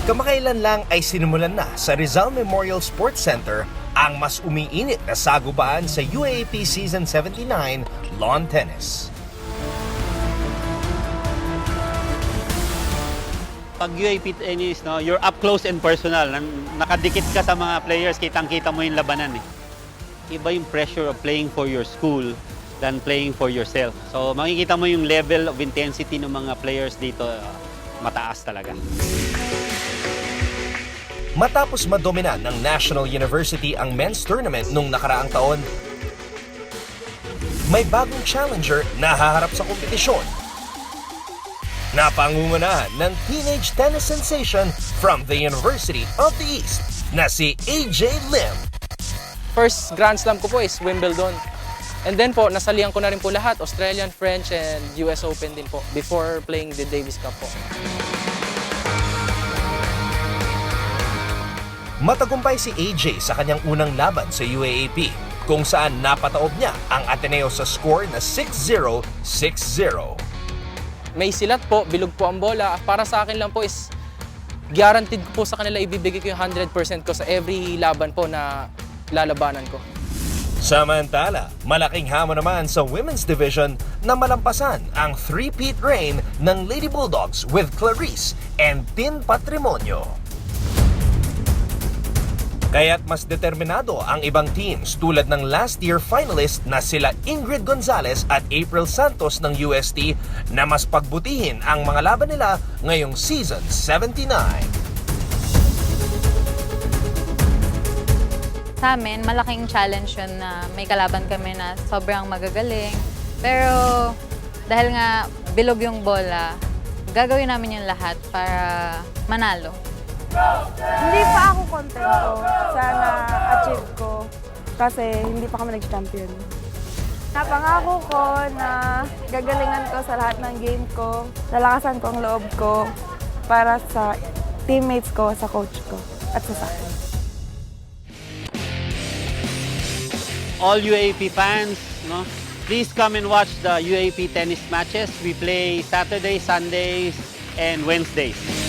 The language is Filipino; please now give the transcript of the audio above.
Kamakailan lang ay sinimulan na sa Rizal Memorial Sports Center ang mas umiinit na sagubaan sa UAAP Season 79 Lawn Tennis. Pag UAP tennis, no, you're up close and personal. Nakadikit ka sa mga players, kitang-kita mo yung labanan. Iba yung pressure of playing for your school than playing for yourself. So makikita mo yung level of intensity ng mga players dito, mataas talaga. Matapos madominan ng National University ang men's tournament nung nakaraang taon, may bagong challenger na haharap sa kompetisyon. Napangungunahan ng teenage tennis sensation from the University of the East na si AJ Lim. First Grand Slam ko po is Wimbledon. And then po, nasalihan ko na rin po lahat, Australian, French, and US Open din po before playing the Davis Cup po. Matagumpay si AJ sa kanyang unang laban sa UAAP, kung saan napataob niya ang Ateneo sa score na 6-0, 6-0. May silat po, bilog po ang bola. Para sa akin lang po is guaranteed ko po sa kanila, ibibigay ko yung 100% ko sa every laban po na lalabanan ko. Samantala, malaking hamon naman sa women's division na malampasan ang three-peat reign ng Lady Bulldogs with Clarice and Tin Patrimonio. Kaya't mas determinado ang ibang teams tulad ng last year finalist na sila Ingrid Gonzalez at April Santos ng UST na mas pagbutihin ang mga laban nila ngayong season 79. Sa amin, malaking challenge yun na may kalaban kami na sobrang magagaling. Pero dahil nga bilog yung bola, gagawin namin yung lahat para manalo. Hindi pa ako kontento sa na-achieve ko kasi hindi pa kami nag-champion. Napangako ko na gagalingan ko sa lahat ng game ko, lalakasan ko ang loob ko para sa teammates ko, sa coach ko at sa akin. All UAP fans, no, please come and watch the UAP tennis matches. We play Saturdays, Sundays, and Wednesdays.